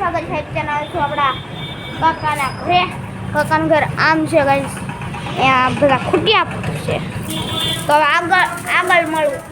સ્વાગત છે ચેનલ છું આપણા કાકાના ઘરે. કાકાનું ઘર આમ છે ગાઈસ, અહીંયા બધા ખૂટિયા છે. તો હવે આગળ મળું.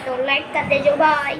तो लाइक कर देजो भाई.